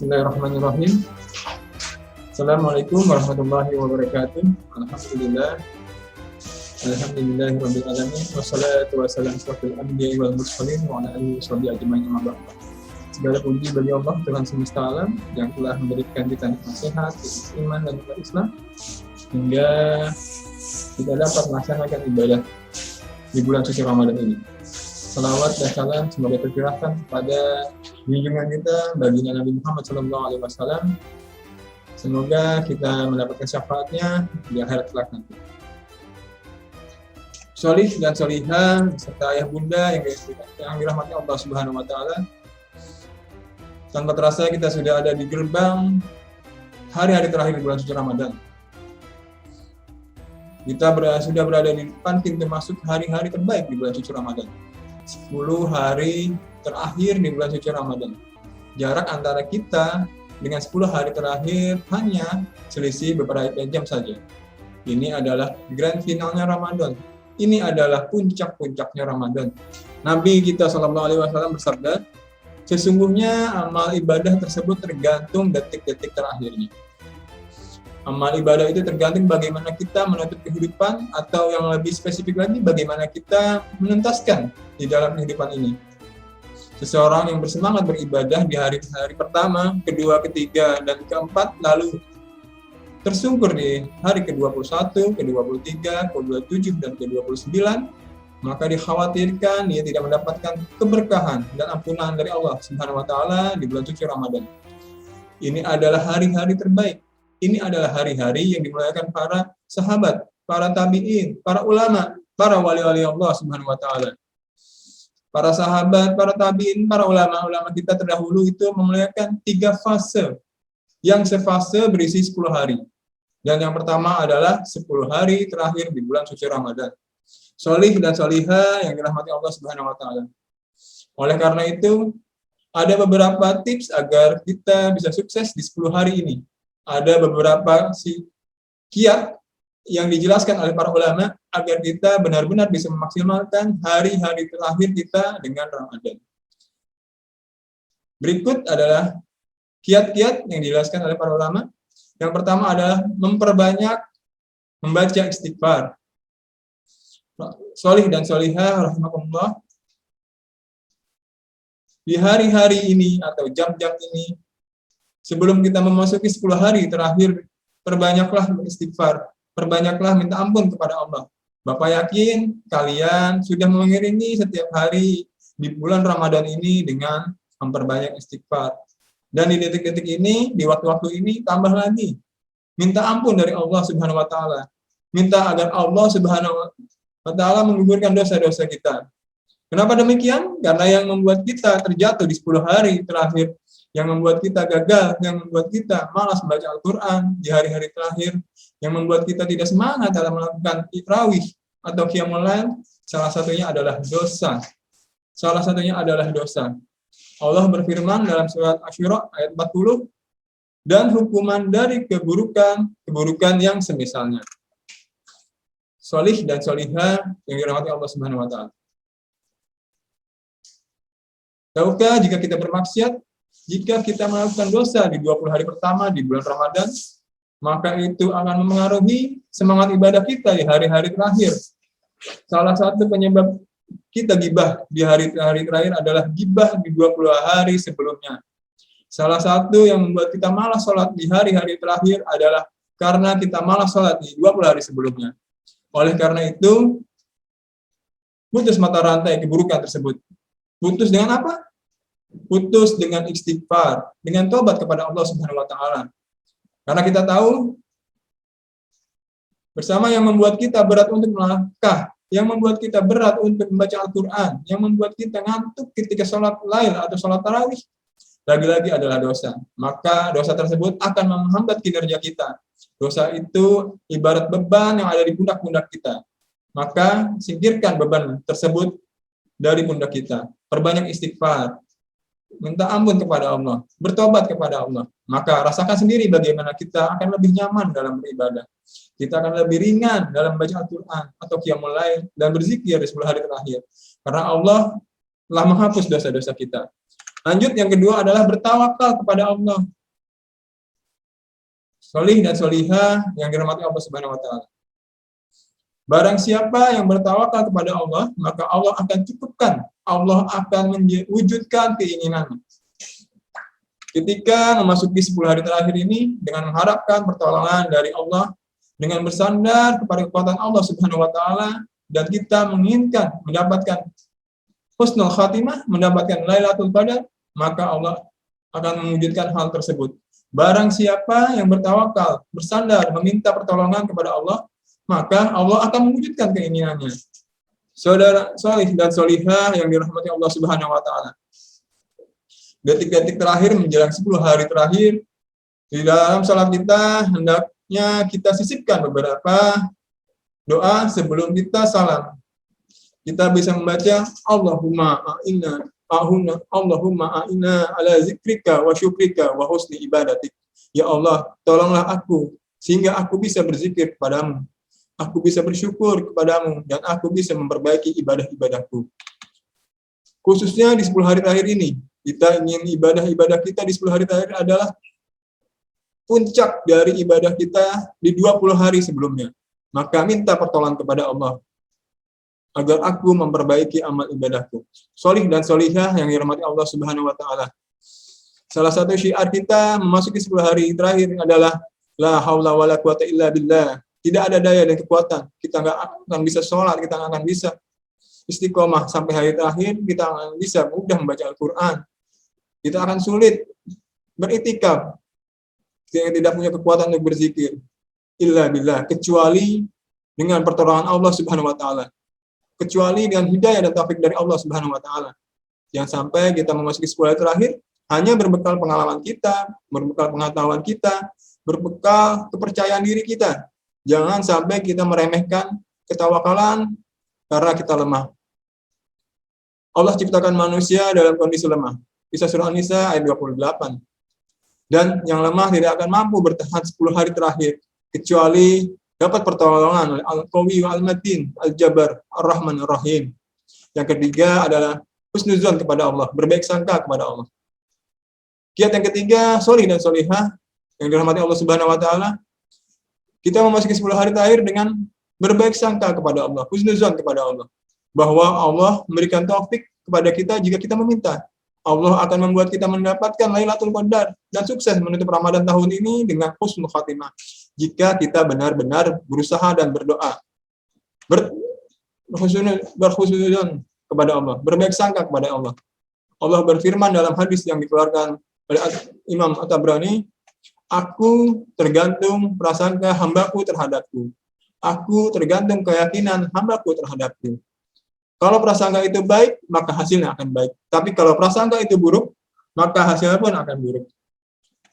Bismillahirrahmanirrahim. Assalamualaikum warahmatullahi wabarakatuh. Alhamdulillahirabbil alamin wassalatu wassalamu ala anbiya'i wal mursalin wa ala alihi washabihi ajmain amma ba'd. Segala puji bagi Allah Tuhan semesta alam yang telah memberikan kita nikmat sehat, iman dan nikmat Islam hingga kita dapat melaksanakan ibadah di bulan suci Ramadan ini. Salawat dan salam semoga tercurahkan pada junjungan kita baginda Nabi Muhammad SAW. Semoga kita mendapatkan syafaatnya di akhirat kelak nanti. Sholih dan sholihah serta ayah bunda yang dirahmati Allah Subhanahu wa taala. Tanpa terasa kita sudah ada di gerbang hari-hari terakhir di bulan suci Ramadan. Kita sudah berada di depan pintu masuk hari-hari terbaik di bulan suci Ramadan. 10 hari terakhir di bulan suci Ramadan. Jarak antara kita dengan 10 hari terakhir hanya selisih beberapa jam saja. Ini adalah grand finalnya Ramadan. Ini adalah puncak-puncaknya Ramadan. Nabi kita SAW bersabda, sesungguhnya amal ibadah tersebut tergantung detik-detik terakhirnya. Amal ibadah itu tergantung bagaimana kita menutup kehidupan, atau yang lebih spesifik lagi bagaimana kita menuntaskan di dalam kehidupan ini. Seseorang yang bersemangat beribadah di hari-hari pertama, kedua, ketiga, dan keempat, lalu tersungkur di hari ke-21, ke-23, ke-27, dan ke-29, maka dikhawatirkan dia tidak mendapatkan keberkahan dan ampunan dari Allah Subhanahu wa taala di bulan suci Ramadan. Ini adalah hari-hari terbaik. Ini adalah hari-hari yang dimuliakan para sahabat, para tabi'in, para ulama, para wali-wali Allah Subhanahu wa taala. Para sahabat, para tabi'in, para ulama-ulama kita terdahulu itu memuliakan 3 fase. Yang sefase berisi 10 hari. Dan yang pertama adalah 10 hari terakhir di bulan suci Ramadan. Sholih dan sholihah yang dirahmati Allah Subhanahu wa taala. Oleh karena itu, ada beberapa tips agar kita bisa sukses di 10 hari ini. Ada beberapa kiat yang dijelaskan oleh para ulama agar kita benar-benar bisa memaksimalkan hari-hari terakhir kita dengan Ramadan. Berikut adalah kiat-kiat yang dijelaskan oleh para ulama. Yang pertama adalah memperbanyak membaca istighfar. Sholih dan sholihah rahimakumullah. Di hari-hari ini atau jam-jam ini, sebelum kita memasuki 10 hari terakhir, perbanyaklah istighfar, perbanyaklah minta ampun kepada Allah. Bapak yakin kalian sudah mengiringi setiap hari di bulan Ramadan ini dengan memperbanyak istighfar. Dan di detik-detik ini, di waktu-waktu ini, tambah lagi. Minta ampun dari Allah Subhanahu wa taala. Minta agar Allah Subhanahu wa taala menggugurkan dosa-dosa kita. Kenapa demikian? Karena yang membuat kita terjatuh di 10 hari terakhir, yang membuat kita gagal, yang membuat kita malas membaca Al-Quran di hari-hari terakhir, yang membuat kita tidak semangat dalam melakukan tarawih atau qiyamul lail, salah satunya adalah dosa. Salah satunya adalah dosa. Allah berfirman dalam surat Asy-Syura ayat 40, dan hukuman dari keburukan yang semisalnya. Sholih dan sholihah yang dirahmati Allah Subhanahu wa taala. Tahukah jika kita bermaksiat, jika kita melakukan dosa di 20 hari pertama di bulan Ramadan, maka itu akan memengaruhi semangat ibadah kita di hari-hari terakhir. Salah satu penyebab kita gibah di hari-hari terakhir adalah gibah di 20 hari sebelumnya. Salah satu yang membuat kita malas sholat di hari-hari terakhir adalah karena kita malas sholat di 20 hari sebelumnya. Oleh karena itu, putus mata rantai keburukan tersebut. Putus dengan apa? Putus dengan istighfar, dengan tobat kepada Allah Subhanahu wa taala. Karena kita tahu bersama yang membuat kita berat untuk melangkah, yang membuat kita berat untuk membaca Al-Quran, yang membuat kita ngantuk ketika sholat lail atau sholat tarawih, lagi-lagi adalah dosa. Maka dosa tersebut akan menghambat kinerja kita. Dosa itu ibarat beban yang ada di pundak-pundak kita. Maka singkirkan beban tersebut dari pundak kita. Perbanyak istighfar, minta ampun kepada Allah, bertobat kepada Allah. Maka rasakan sendiri bagaimana kita akan lebih nyaman dalam beribadah. Kita akan lebih ringan dalam membaca Al-Quran atau qiyamul lail dan berzikir di 10 hari terakhir. Karena Allah telah menghapus dosa-dosa kita. Lanjut, yang kedua adalah bertawakal kepada Allah. Solih dan solihah yang dirahmati Allah Subhanahu wa Ta'ala. Barang siapa yang bertawakal kepada Allah, maka Allah akan cukupkan. Allah akan mewujudkan keinginannya. Ketika memasuki 10 hari terakhir ini, dengan mengharapkan pertolongan dari Allah, dengan bersandar kepada kekuatan Allah Subhanahu wa Ta'ala, dan kita menginginkan mendapatkan husnul khatimah, mendapatkan Lailatul Qadar, maka Allah akan mewujudkan hal tersebut. Barang siapa yang bertawakal, bersandar, meminta pertolongan kepada Allah, maka Allah akan mewujudkan keinginannya. Saudara solih dan solihah yang dirahmati Allah Subhanahu wa Ta'ala. Detik-detik terakhir menjelang 10 hari terakhir, di dalam salat kita hendaknya kita sisipkan beberapa doa sebelum kita salam. Kita bisa membaca Allahumma a'inna ala zikrika wa syukrika wa husni ibadatik. Ya Allah, tolonglah aku sehingga aku bisa berzikir kepadamu. Aku bisa bersyukur kepadamu dan aku bisa memperbaiki ibadah-ibadahku. Khususnya di 10 hari terakhir ini, kita ingin ibadah-ibadah kita di 10 hari terakhir adalah puncak dari ibadah kita di 20 hari sebelumnya. Maka minta pertolongan kepada Allah agar aku memperbaiki amal ibadahku. Solih dan solihah yang dirahmati Allah Subhanahu wa Ta'ala. Salah satu syiar kita memasuki 10 hari terakhir adalah la haula wala quwata illa billah. Tidak ada daya dan kekuatan. Kita nggak akan bisa sholat, kita nggak akan bisa istiqomah sampai hari terakhir, kita akan bisa mudah membaca Al-Quran. Kita akan sulit beritikaf. Kita tidak punya kekuatan untuk berzikir. Illa billah. Kecuali dengan pertolongan Allah Subhanahu wa Ta'ala. Kecuali dengan hidayah dan taufik dari Allah Subhanahu wa Ta'ala. Yang sampai kita memasuki 10 hari terakhir, hanya berbekal pengalaman kita, berbekal pengetahuan kita, berbekal kepercayaan diri kita. Jangan sampai kita meremehkan ketawakalan karena kita lemah. Allah ciptakan manusia dalam kondisi lemah. Kisah surah An-Nisa ayat 28. Dan yang lemah tidak akan mampu bertahan 10 hari terakhir, kecuali dapat pertolongan oleh Al-Qawi Al-Matin, Al-Jabbar, Ar-Rahman, Ar-Rahim. Yang ketiga adalah husnuzon kepada Allah, berbaik sangka kepada Allah. Kiat yang ketiga, solih dan solihah, yang dirahmati Allah Subhanahu wa Ta'ala. Kita memasuki 10 hari terakhir dengan berbaik sangka kepada Allah, husnuzon kepada Allah. Bahwa Allah memberikan taufik kepada kita jika kita meminta. Allah akan membuat kita mendapatkan Lailatul Qadar dan sukses menutup Ramadan tahun ini dengan husnul khatimah. Jika kita benar-benar berusaha dan berdoa. Berhusnuzon kepada Allah, berbaik sangka kepada Allah. Allah berfirman dalam hadis yang dikeluarkan oleh Imam At-Tabrani, aku tergantung prasangka hambaku terhadapku. Aku tergantung keyakinan hambaku terhadapku. Kalau prasangka itu baik, maka hasilnya akan baik. Tapi kalau prasangka itu buruk, maka hasilnya pun akan buruk.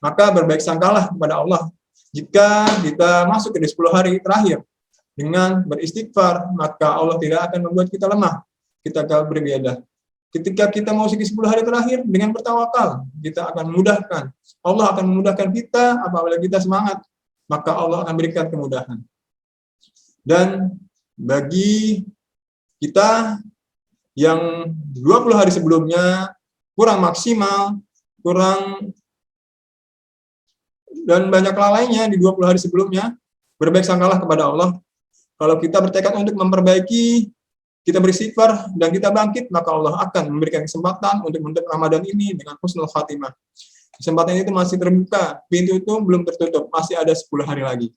Maka berbaik sangkalah kepada Allah. Jika kita masuk ke 10 hari terakhir dengan beristighfar, maka Allah tidak akan membuat kita lemah. Kita akan beribadah. Ketika kita memasuki 10 hari terakhir dengan bertawakal, kita akan memudahkan. Allah akan memudahkan kita apabila kita semangat, maka Allah akan berikan kemudahan. Dan bagi kita yang 20 hari sebelumnya kurang maksimal, kurang dan banyak lainnya di 20 hari sebelumnya, berbaik sangkalah kepada Allah. Kalau kita bertekad untuk memperbaiki, kita beristighfar dan kita bangkit, maka Allah akan memberikan kesempatan untuk menutup Ramadan ini dengan husnul khatimah. Kesempatan itu masih terbuka, pintu itu belum tertutup, masih ada 10 hari lagi.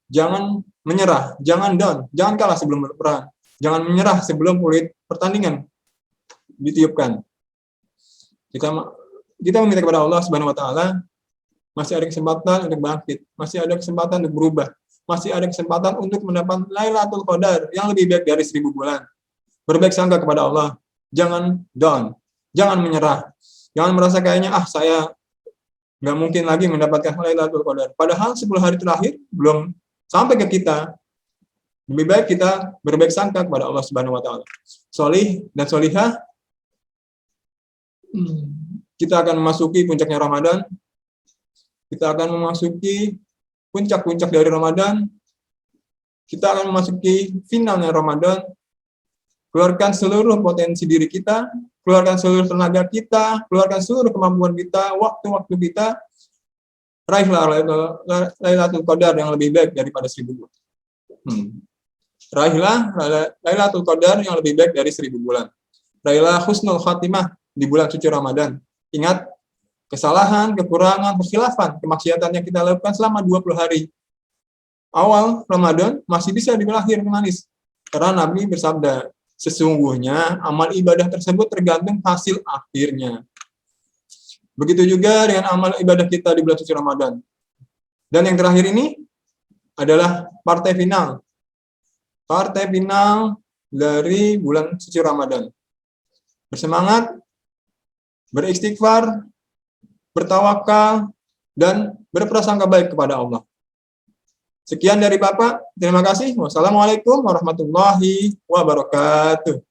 Jangan menyerah, jangan down, jangan kalah sebelum berperang. Jangan menyerah sebelum peluit pertandingan ditiupkan. Kita meminta kepada Allah Subhanahu wa Ta'ala, masih ada kesempatan untuk bangkit, masih ada kesempatan untuk berubah, masih ada kesempatan untuk mendapat Lailatul Qadar yang lebih baik dari 1000 bulan. Berbaik sangka kepada Allah, jangan down, jangan menyerah, jangan merasa kayaknya saya nggak mungkin lagi mendapatkan Lailatul Qadar. Padahal 10 hari terakhir belum sampai ke kita. Lebih baik kita berbaik sangka kepada Allah Subhanahu wa Ta'ala. Solih dan solihah, kita akan memasuki puncaknya Ramadan. Kita akan memasuki puncak-puncak dari Ramadan. Kita akan memasuki finalnya Ramadan. Keluarkan seluruh potensi diri kita, keluarkan seluruh tenaga kita, keluarkan seluruh kemampuan kita, waktu-waktu kita, raihlah Lailatul Qadar yang lebih baik daripada 1000 bulan. Raihlah Lailatul Qadar yang lebih baik dari 1000 bulan. Raihlah husnul khatimah di bulan suci Ramadan. Ingat, kesalahan, kekurangan, kekhilafan, kemaksiatan yang kita lakukan selama 20 hari awal Ramadan masih bisa diberakhir manis. Karena Nabi bersabda, sesungguhnya amal ibadah tersebut tergantung hasil akhirnya. Begitu juga dengan amal ibadah kita di bulan suci Ramadan. Dan yang terakhir ini adalah partai final. Partai final dari bulan suci Ramadan. Bersemangat, beristighfar, bertawakal, dan berprasangka baik kepada Allah. Sekian dari Bapak. Terima kasih. Wassalamualaikum warahmatullahi wabarakatuh.